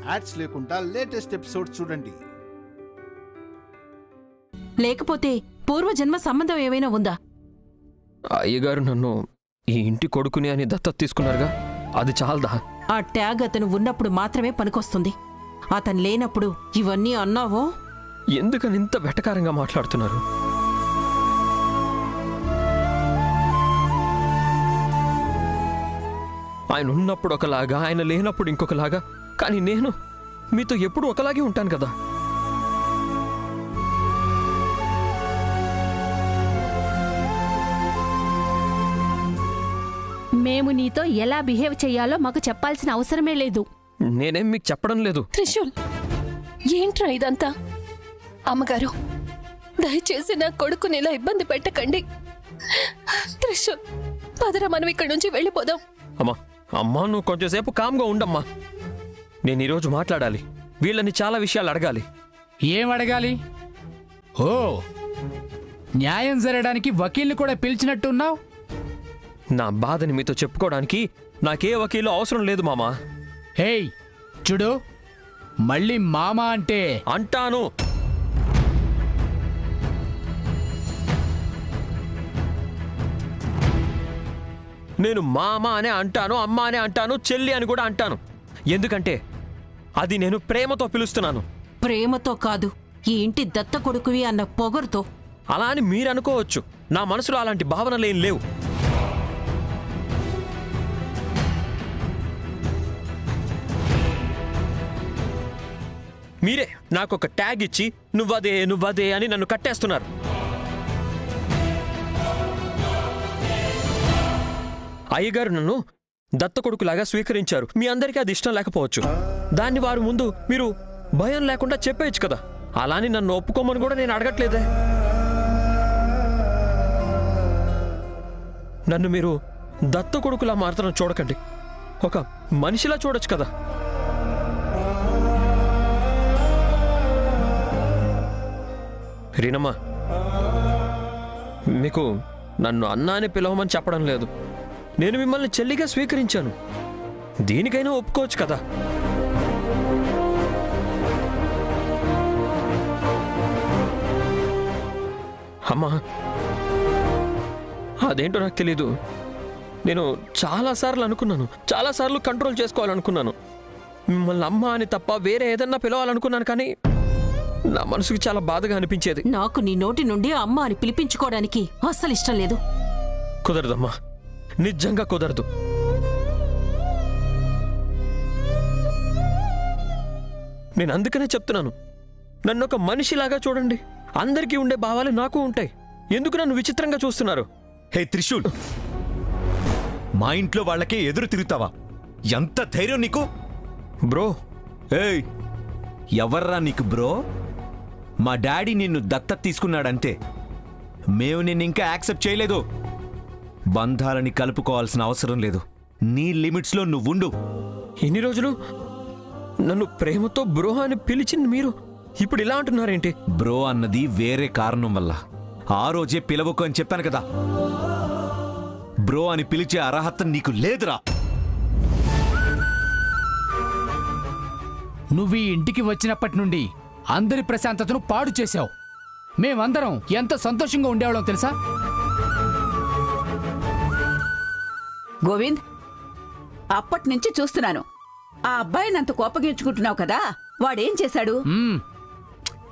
Ads లేకుండా latest episodes చూడండి. లేకపోతే పూర్వజన్మ సంబంధం ఏమైనా ఉందా? అయ్యగారు నన్ను ఈ ఇంటి కొడుకుని అని దత్తత తీసుకున్నారుగా, అది చాలదా? ఆ ట్యాగ్ అతను ఉన్నప్పుడు మాత్రమే పనికొస్తుంది. అతను లేనప్పుడు ఇవన్నీ అన్నావో? ఎందుకని ఇంత వెటకారంగా మాట్లాడుతున్నారు? ఆయన ఉన్నప్పుడు ఒకలాగా, ఆయన లేనప్పుడు ఇంకొకలాగా. కానీ నేను మీతో ఎప్పుడు ఒకలాగే ఉంటాను కదా. మేము నీతో ఎలా బిహేవ్ చెయ్యాలో మాకు చెప్పాల్సిన అవసరమే లేదు. నేనేం మీకు చెప్పడం లేదు. త్రిశూల్, ఏంట్రా ఇదంతా? అమ్మగారు, దయచేసి నా కొడుకుని ఇలా ఇబ్బంది పెట్టకండి. త్రిశూల్, పదరా, మనం ఇక్కడి నుంచి వెళ్ళిపోదాం. అమ్మా నువ్వు కొంచెంసేపు కామ్గా ఉండమ్మా. నేను ఈరోజు మాట్లాడాలి, వీళ్ళని చాలా విషయాలు అడగాలి. ఏం అడగాలి? ఓ, న్యాయం జరగడానికి వకీల్ని కూడా పిలిచినట్టున్నావు. నా బాధని మీతో చెప్పుకోవడానికి నాకే వకీలు అవసరం లేదు మామా. హేయ్ చూడు, మళ్ళీ మామా అంటే అంటాను. నేను మామ అనే అంటాను, అమ్మ అనే అంటాను, చెల్లి అని కూడా అంటాను. ఎందుకంటే అది నేను ప్రేమతో పిలుస్తున్నాను. ప్రేమతో కాదు, ఈ ఇంటి దత్త కొడుకువి అన్న పొగరుతో. అలా అని మీరు అనుకోవచ్చు, నా మనసులో అలాంటి భావనలేం లేవు. మీరే నాకొక ట్యాగ్ ఇచ్చి నువ్వదే నువ్వదే అని నన్ను కట్టేస్తున్నారు. అయ్యగారు నన్ను దత్త కొడుకులాగా స్వీకరించారు. మీ అందరికీ అది ఇష్టం లేకపోవచ్చు. దాన్ని వారి ముందు మీరు భయం లేకుండా చెప్పేయచ్చు కదా. అలాని నన్ను ఒప్పుకోమని కూడా నేను అడగట్లేదే. నన్ను మీరు దత్త కొడుకులా మాత్రం చూడకండి, ఒక మనిషిలా చూడొచ్చు కదా. రీనమ్మా, మీకు నన్ను అన్నా అని పిలవమని చెప్పడం లేదు. నేను మిమ్మల్ని చెల్లిగా స్వీకరించాను. దీనికైనా ఒప్పుకోవచ్చు కదా. అమ్మా, అదేంటో నాకు తెలీదు. నేను చాలాసార్లు అనుకున్నాను, చాలాసార్లు కంట్రోల్ చేసుకోవాలనుకున్నాను. మిమ్మల్ని అమ్మ అని తప్ప వేరే ఏదన్నా పిలవాలనుకున్నాను. కానీ నా మనసుకు చాలా బాధగా అనిపించేది. నాకు నీ నోటి నుండి అమ్మ అని పిలిపించుకోవడానికి అస్సలు ఇష్టం లేదు. కుదరదమ్మా, నిజంగా కుదరదు. నేను అందుకనే చెప్తున్నాను, నన్ను ఒక మనిషిలాగా చూడండి. అందరికీ ఉండే భావాలు నాకు ఉంటాయి. ఎందుకు నన్ను విచిత్రంగా చూస్తున్నారు? హే త్రిశూల్, మా ఇంట్లో వాళ్ళకే ఎదురు తిరుగుతావా? ఎంత ధైర్యం నీకు? బ్రో, ఏయ్, ఎవర్రా నీకు బ్రో? మా డాడీ నిన్ను దత్తత తీసుకున్నాడంతే. మేము నిన్ను ఇంకా యాక్సెప్ట్ చేయలేదు. బంధాలని కలుపుకోవాల్సిన అవసరం లేదు. నీ లిమిట్స్లో నువ్వుండు. ఇన్ని రోజులు నన్ను ప్రేమతో బ్రో అని పిలిచింది మీరు ఇప్పుడు ఇలా అంటున్నారేంటి? బ్రో అన్నది వేరే కారణం వల్ల. ఆ రోజే పిలవకు అని చెప్పాను కదా. బ్రో అని పిలిచే అర్హత నీకు లేదురా. నువ్వు ఈ ఇంటికి వచ్చినప్పటి నుండి అందరి ప్రశాంతతను పాడు చేశావు. మేమందరం ఎంత సంతోషంగా ఉండేవాళ్ళం తెలుసా? గోవింద్, అప్పటినుంచి చూస్తున్నాను. ఆ అబ్బాయిని అంత కోపగించుకుంటున్నావు కదా, వాడేం చేశాడు?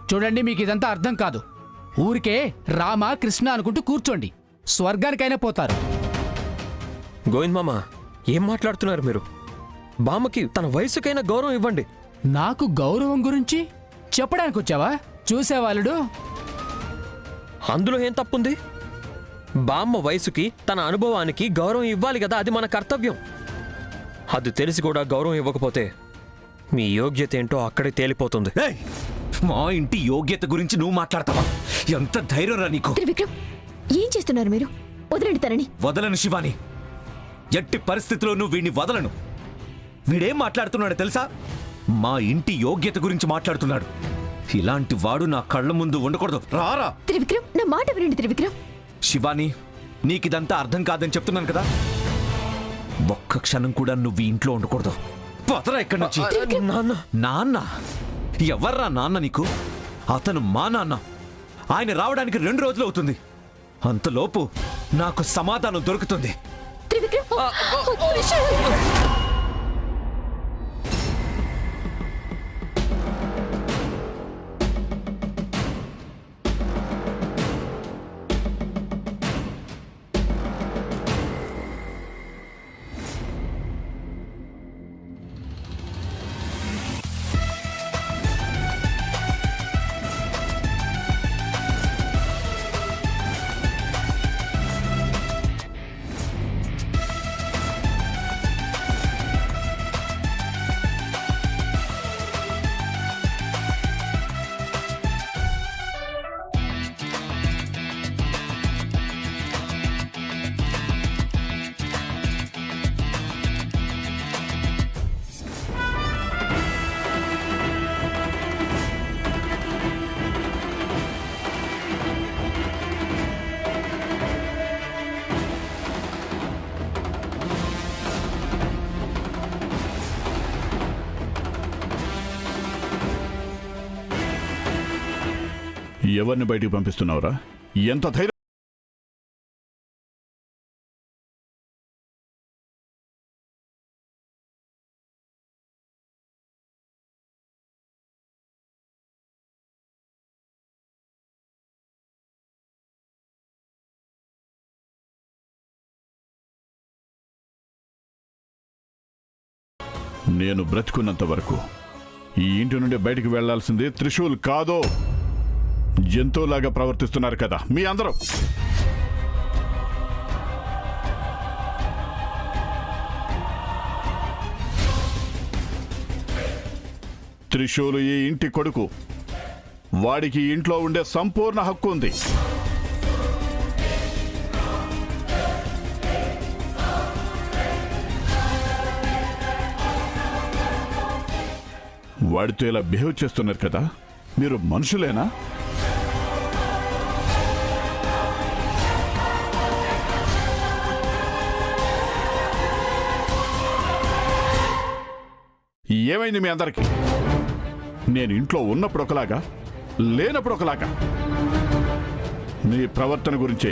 చూడండి, మీకు ఇదంతా అర్థం కాదు. ఊరికే రామ కృష్ణ అనుకుంటూ కూర్చోండి, స్వర్గానికైనా పోతారు. గోవింద్ మామ, ఏం మాట్లాడుతున్నారు మీరు? బామ్మకి తన వయసుకైనా గౌరవం ఇవ్వండి. నాకు గౌరవం గురించి చెప్పడానికి వచ్చావా? చూసేవాళ్ళుడు, అందులో ఏం తప్పుంది? బామ్మ వయసుకి తన అనుభవానికి గౌరవం ఇవ్వాలి కదా, అది మన కర్తవ్యం. అది తెలిసి కూడా గౌరవం ఇవ్వకపోతే మీ యోగ్యత ఏంటో అక్కడే తేలిపోతుంది. మా ఇంటి యోగ్యత గురించి నువ్వు మాట్లాడతావా? ఎంత ధైర్యం రా నీకు? త్రివిక్రమ్, ఏం చేస్తున్నారు మీరు? వదలండి తనని. వదలను శివాని, ఎట్టి పరిస్థితిలోనూ వీడిని వదలను. వీడేం మాట్లాడుతున్నాడు తెలుసా? మా ఇంటి యోగ్యత గురించి మాట్లాడుతున్నాడు. ఇలాంటి వాడు నా కళ్ళ ముందు ఉండకూడదు. రారా త్రివిక్రమ్, నా మాట వినండి త్రివిక్రమ్. శివాని, నీకిదంతా అర్థం కాదని చెప్తున్నాను కదా. ఒక్క క్షణం కూడా నువ్వు ఇంట్లో ఉండకూడదు. పదరా ఇక్కడి నుంచి. నాన్న నాన్న? ఎవర్రా నాన్న నీకు? అతను మా నాన్న. ఆయన రావడానికి 2 రోజులు అవుతుంది. అంతలోపు నాకు సమాధానం దొరుకుతుంది. ఎవరిని బయటికి పంపిస్తున్నావురా? ఎంత ధైర్యం! నేను బ్రతుకున్నంత వరకు ఈ ఇంటి నుండి బయటికి వెళ్లాల్సింది త్రిశూల్ కాదో. జంతువులాగా ప్రవర్తిస్తున్నారు కదా మీ అందరూ. త్రిశూలు ఈ ఇంటి కొడుకు. వాడికి ఇంట్లో ఉండే సంపూర్ణ హక్కు ఉంది. వాడితో ఇలా బిహేవ్ చేస్తున్నారు కదా, మీరు మనుషులేనా? ఏమైంది మీ అందరికీ? నేను ఇంట్లో ఉన్నప్పుడు ఒకలాగా, లేనప్పుడు ఒకలాగా. మీ ప్రవర్తన గురించి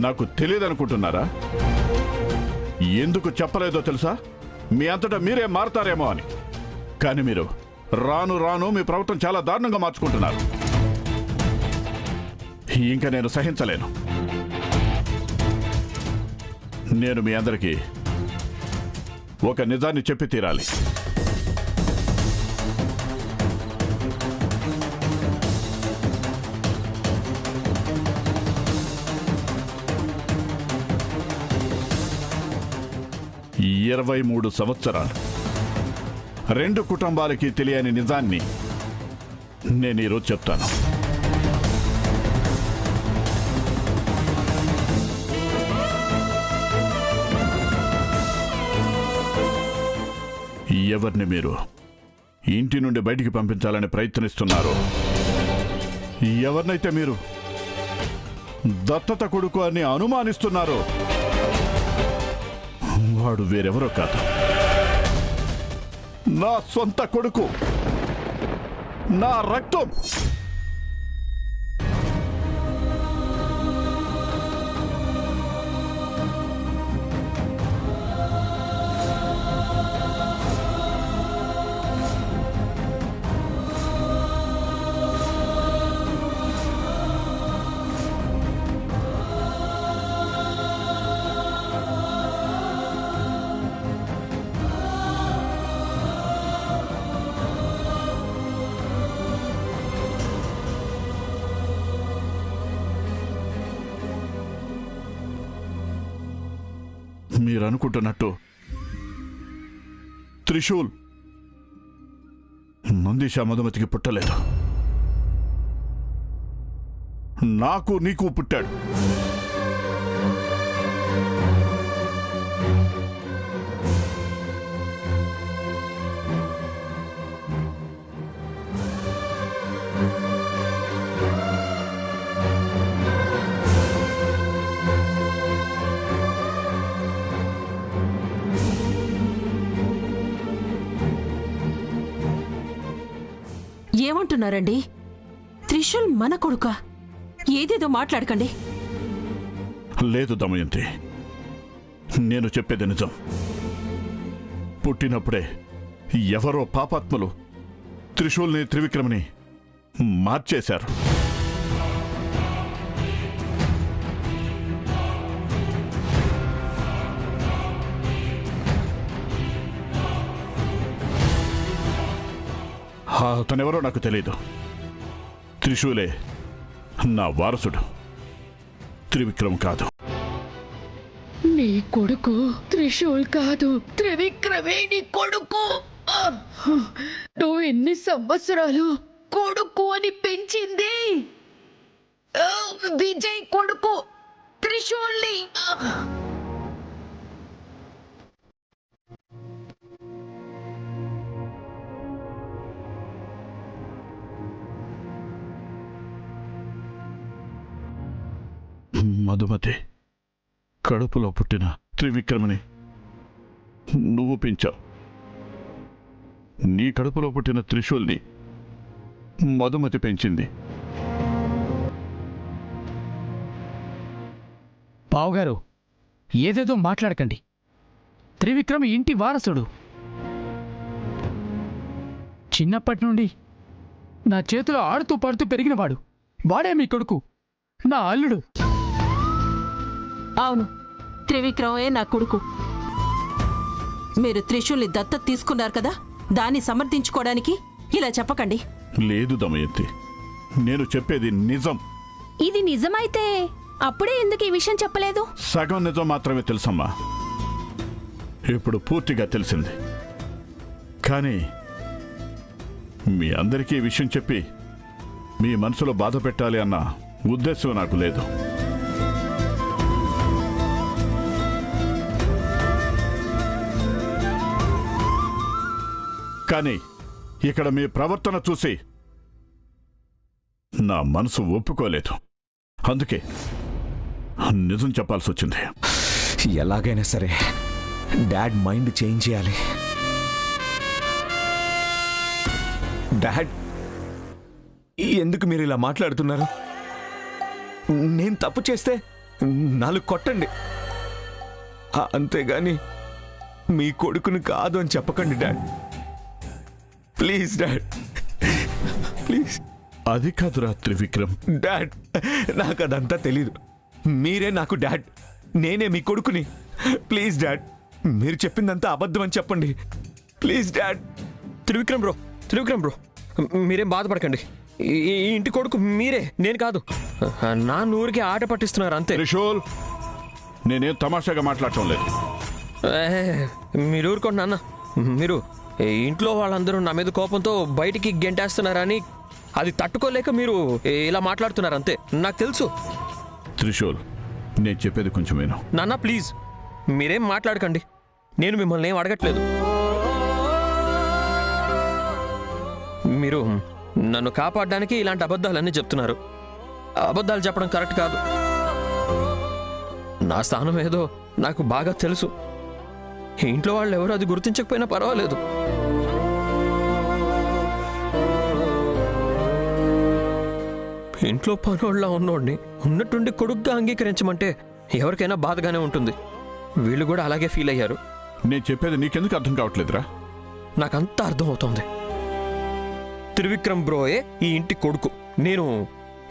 నాకు తెలియదనుకుంటున్నారా? ఎందుకు చెప్పలేదో తెలుసా? మీ అంతటా మీరే మారతారేమో అని. కానీ మీరు రాను రాను మీ ప్రవర్తన చాలా దారుణంగా మార్చుకుంటున్నారు. ఇంకా నేను సహించలేను. నేను మీ అందరికీ ఒక నిజాన్ని చెప్పి తీరాలి. ఈ 23 సంవత్సరాలు 2 కుటుంబాలకి తెలియని నిజాన్ని నేను ఈరోజు చెప్తాను. ఎవరిని మీరు ఇంటి నుండి బయటికి పంపించాలని ప్రయత్నిస్తున్నారు, ఎవరినైతే మీరు దత్తత కొడుకు అని అనుమానిస్తున్నారు, వాడు వేరెవరో కాదు, నా సొంత కొడుకు, నా రక్తం. మీరు అనుకుంటున్నట్టు త్రిశూల్ నందీషా మధుమతికి పుట్టలేదు, నాకు నీకు పుట్టాడు. ఏమంటున్నారండి? త్రిశూల్ మన కొడుక? ఏదేదో మాట్లాడకండి. లేదు దమయంతి, నేను చెప్పేది నిజం. పుట్టినప్పుడే ఎవరో పాపాత్ములు త్రిశూల్ని త్రివిక్రమని మార్చేశారు. అతనెవరో నాకు తెలీదు. త్రిశూలే నా వారసుడు, త్రివిక్రమ్ కాదు. నీ కొడుకు త్రిశూల్ కాదు, త్రివిక్రమే నీ కొడుకు. నువ్వు ఎన్ని సంవత్సరాలు కొడుకు అని పెంచింది విజయ్ కొడుకు త్రిశూల్ని. మధుమతి, కడుపులో పుట్టిన త్రివిక్రమని నువ్వు పెంచావు. నీ కడుపులో పుట్టిన త్రిశూల్ని మధుమతి పెంచింది. బావుగారు, ఏదేదో మాట్లాడకండి. త్రివిక్రమ్ ఇంటి వారసుడు. చిన్నప్పటి నుండి నా చేతిలో ఆడుతూ పాడుతూ పెరిగినవాడు. వాడే మీ కొడుకు, నా అల్లుడు. అవును, త్రివిక్రమే నా కొడుకు. మీరు త్రిశూల్ని దత్తత తీసుకున్నారు కదా, దాన్ని సమర్థించుకోవడానికి ఇలా చెప్పకండి. లేదు దమయంతి, నేను చెప్పేది నిజం. ఇది నిజమైతే అప్పుడే ఎందుకు ఈ విషయం చెప్పలేదు? సగం నిజం మాత్రమే తెలుసమ్మా. ఇప్పుడు పూర్తిగా తెలిసింది. కానీ మీ అందరికీ ఈ విషయం చెప్పి మీ మనసులో బాధ పెట్టాలి అన్న ఉద్దేశం నాకు లేదు. కానీ ఇక్కడ మీ ప్రవర్తన చూసి నా మనసు ఒప్పుకోలేదు. అందుకే నిజం చెప్పాల్సి వచ్చింది. ఎలాగైనా సరే డాడ్ మైండ్ చేంజ్ చేయాలి. డాడ్, ఎందుకు మీరు ఇలా మాట్లాడుతున్నారు? నేను తప్పు చేస్తే 4 కొట్టండి, అంతేగాని మీ కొడుకుని కాదు అని చెప్పకండి డాడ్. Please dad, please. అది కాదురా త్రివిక్రమ్. డాడ్, నాకు అదంతా తెలీదు. మీరే నాకు డాడ్, నేనే మీ కొడుకుని. ప్లీజ్ డాడ్, మీరు చెప్పిందంతా అబద్ధం అని చెప్పండి. Please dad. త్రివిక్రమ్ బ్రో, మీరేం బాధపడకండి. ఈ ఇంటి కొడుకు మీరే, నేను కాదు. నా నూరికి ఆట పట్టిస్తున్నారు అంతే. త్రిశూల్, నేనేం తమాషాగా మాట్లాడటం లేదు. మీరు ఊరుకోండి నాన్న. మీరు ఇంట్లో వాళ్ళందరూ నా మీద కోపంతో బయటికి గెంటేస్తున్నారని అది తట్టుకోలేక మీరు ఇలా మాట్లాడుతున్నారు అంతే. నాకు తెలుసు. త్రిశూల్, నేను చెప్పేది కొంచెం విను. నాన్న ప్లీజ్, మీరేం మాట్లాడకండి. నేను మిమ్మల్ని ఏం అడగట్లేదు. మీరు నన్ను కాపాడడానికి ఇలాంటి అబద్ధాలన్నీ చెప్తున్నారు. అబద్ధాలు చెప్పడం కరెక్ట్ కాదు. నా స్థానం ఏదో నాకు బాగా తెలుసు. ఇంట్లో వాళ్ళు ఎవరు అది గుర్తించకపోయినా పర్వాలేదు. ఇంట్లో పనోళ్ళ ఉన్నోడిని ఉన్నట్టుండి కొడుగ్గా అంగీకరించమంటే ఎవరికైనా బాధగానే ఉంటుంది. వీళ్ళు కూడా అలాగే ఫీల్ అయ్యారు. నేను చెప్పేది నీకెందుకు అర్థం కావట్లేదురా? నాకంతా అర్థమవుతోంది. త్రివిక్రమ్ బ్రోయే ఈ ఇంటి కొడుకు, నేను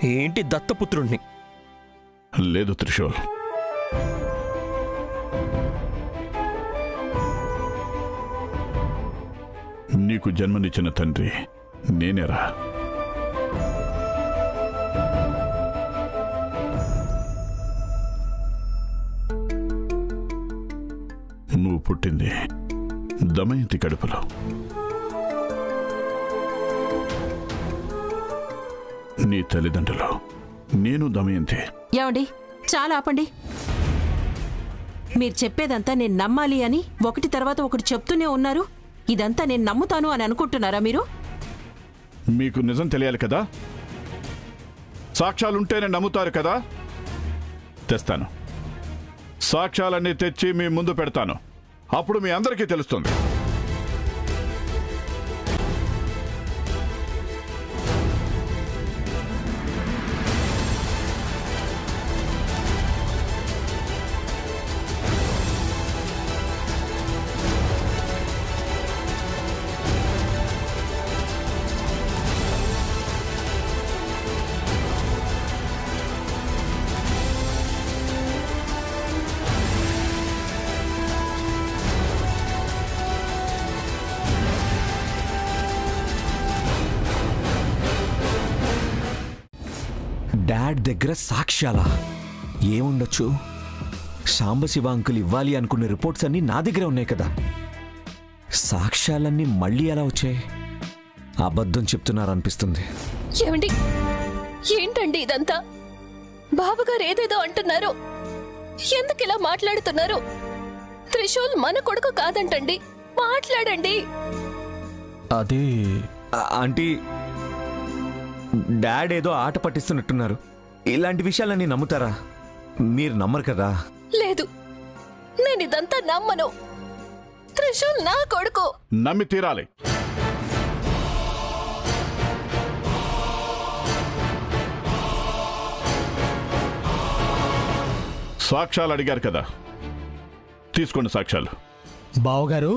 ఈ ఇంటి దత్తపుత్రుణ్ణి. లేదు త్రిశూల్, నీకు జన్మనిచ్చిన తండ్రి నేనేరా. నువ్వు పుట్టింది దమయంతి కడుపులో. నీ తల్లిదండ్రులు నేను దమయంతి. ఏమండి, చాలా ఆపండి. మీరు చెప్పేదంతా నేను నమ్మాలి అని ఒకటి తర్వాత ఒకటి చెప్తూనే ఉన్నారు. ఇదంతా నేను నమ్ముతాను అని అనుకుంటున్నారా మీరు? మీకు నిజం తెలియాలి కదా, సాక్ష్యాలుంటేనే నమ్ముతారు కదా. తెస్తాను, సాక్ష్యాలన్నీ తెచ్చి మీ ముందు పెడతాను. అప్పుడు మీ అందరికీ తెలుస్తుంది. డాడ్ దగ్గర సాక్ష్యాలా? ఏముండొచ్చు? సాంబశివ అంకుల్ ఇవ్వాలి అనుకున్న రిపోర్ట్స్ అన్నీ నా దగ్గర ఉన్నాయి కదా. సాక్ష్యాలన్నీ మళ్ళీ ఎలా వచ్చాయి? అబద్ధం చెప్తున్నారనిపిస్తుంది. ఏమండి, ఏంటండి ఇదంతా? బాబుగారు ఏదేదో అంటున్నారు. ఎందుకు ఇలా మాట్లాడుతున్నారు? త్రిశూల్ మన కొడుకు కాదంటండి. మాట్లాడండి. అదే ఆంటీ, డాడ్ ఏదో ఆట పట్టిస్తున్నట్టున్నారు. ఇలాంటి విషయాలన్నీ నమ్ముతారా? మీరు నమ్మరు కదా. లేదు, నేను ఇదంతా నమ్మను. త్రిశూల్ నా కొడుకు. నమ్మి తీరాలి. సాక్ష్యాలు అడిగారు కదా, తీసుకోండి సాక్ష్యాలు. బావగారు,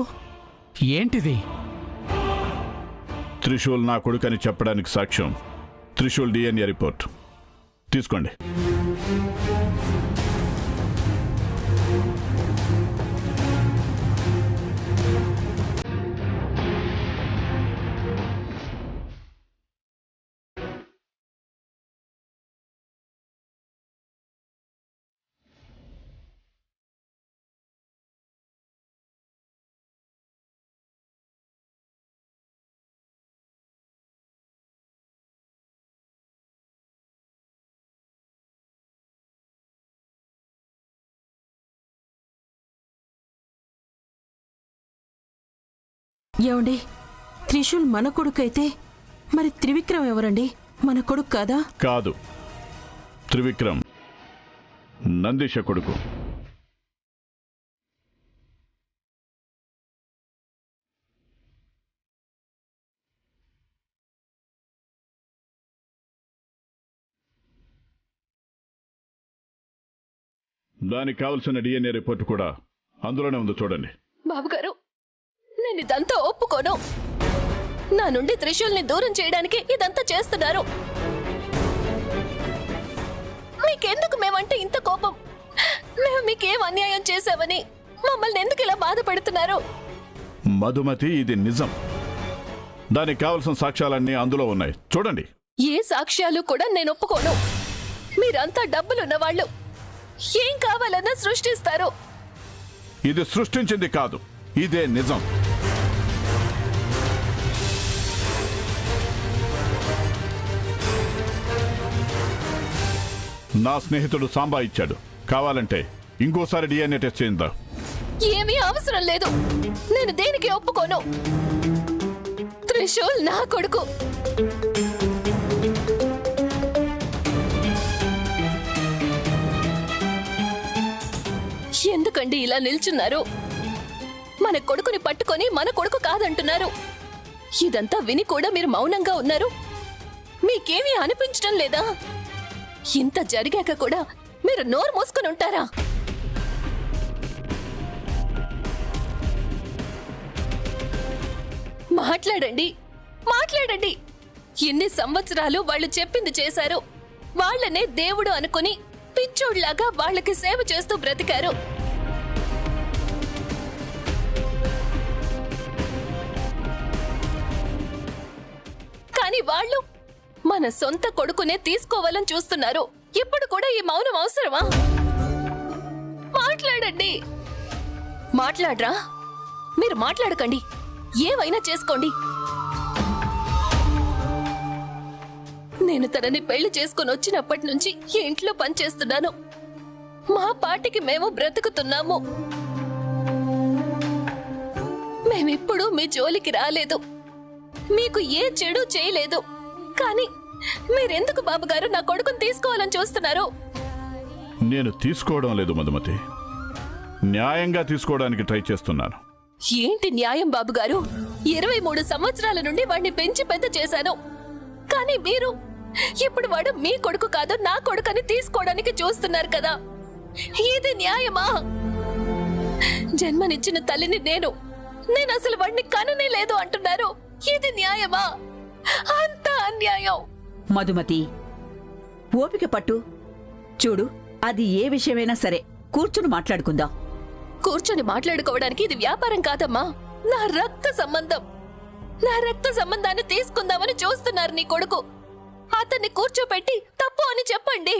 ఏంటిది? త్రిశూల్ నా కొడుకని చెప్పడానికి సాక్ష్యం త్రిశూల్ డిఎన్ఏ రిపోర్ట్. తీసుకోండి. ఏమండి, త్రిశూల్ మన కొడుకైతే మరి త్రివిక్రమ్ ఎవరండి? మన కొడుకు కాదా? కాదు, త్రివిక్రమ్ నందీష కొడుకు. దానికి కావలసిన డిఎన్ఏ రిపోర్ట్ కూడా అందులోనే ఉంది, చూడండి. బాబుగారు, నేను ఇదంతా ఒప్పుకోను. నా నుండి త్రిశూల్ని దూరం చేయడానికి ఇదంతా చేస్తున్నారు. మీకెందుకు మేమంటే ఇంత కోపం? మేము మీకేం అన్యాయం చేశామని మమ్మల్ని ఎందుకు ఇలా బాధపడుతున్నారు? మధుమతి, ఇది నిజం. దానికి కావలసిన సాక్ష్యాలన్నీ అందులో ఉన్నాయి, చూడండి. ఏ సాక్ష్యాలు కూడా నేను ఒప్పుకోను. మీరంతా డబ్బులున్న వాళ్ళు, ఏం కావాలన్నా సృష్టిస్తారు. ఇది సృష్టించింది కాదు, ఇదే నిజం. నా స్నేహితుడు సాంబా ఇచ్చాడు. కావాలంటే ఇంకోసారి డిఎన్ఏ టెస్ట్ చేయిందా? ఏమీ అవసరం లేదు. నేను దేనికి ఒప్పుకోను. త్రిశూల్ నా కొడుకు. ఎందుకండి ఇలా నిల్చున్నారు? మన కొడుకుని పట్టుకొని మన కొడుకు కాదంటున్నారు. ఇదంతా విని కూడా మీరు మౌనంగా ఉన్నారు. మీకేమీ అనిపించడం లేదా? ఇంత జరిగాక కూడా మీరు నోరు మూసుకొని ఉంటారా? మాట్లాడండి, మాట్లాడండి. ఎన్ని సంవత్సరాలు వాళ్ళు చెప్పింది చేశారు. వాళ్ళనే దేవుడు అనుకుని పిచ్చోడ్లాగా వాళ్ళకి సేవ చేస్తూ బ్రతికారు. కానీ వాళ్ళు మన సొంత కొడుకునే తీసుకోవాలని చూస్తున్నారు. ఇప్పుడు కూడా ఈ మౌనం అవసరమా? మాట్లాడండి. మాట్లాడరా? మీరు మాట్లాడకండి, ఏవైనా చేసుకోండి. నేను తనని పెళ్లి చేసుకుని వచ్చినప్పటి నుంచి ఈ ఇంట్లో పనిచేస్తున్నాను. మా పాటికి మేము బ్రతుకుతున్నాము. మేమిప్పుడు మీ జోలికి రాలేదు, మీకు ఏ చెడు చేయలేదు. కానీ మీరెందుకు బాబుగారు నా కొడుకుని తీసుకోవాలని చూస్తున్నారు? నేను తీసుకోవడం లేదు మధుమతి, న్యాయంగా తీసుకోవడానికి ట్రై చేస్తున్నాను. ఏంటి న్యాయం బాబుగారు? 23 సంవత్సరాల నుండి వాడిని పెంచి పెద్ద చేశాను. కానీ మీరు ఇప్పుడు వాడు మీ కొడుకు కాదు నా కొడుకని తీసుకోవడానికి చూస్తున్నారు కదా. ఇది న్యాయమా? జన్మనిచ్చిన తల్లిని నేను అసలు వాడిని కననే లేదు అంటున్నారు. ఇది న్యాయమా? అంత అన్యాయం. మధుమతి, ఓపిక పట్టు. చూడు, అది ఏ విషయమైనా సరే కూర్చుని మాట్లాడుకుందాం. కూర్చొని మాట్లాడుకోవడానికి ఇది వ్యాపారం కాదమ్మా, నా రక్త సంబంధం. నా రక్త సంబంధాన్ని తీసుకుందామని చూస్తున్నారు నీ కొడుకు. అతన్ని కూర్చోపెట్టి తప్పు అని చెప్పండి.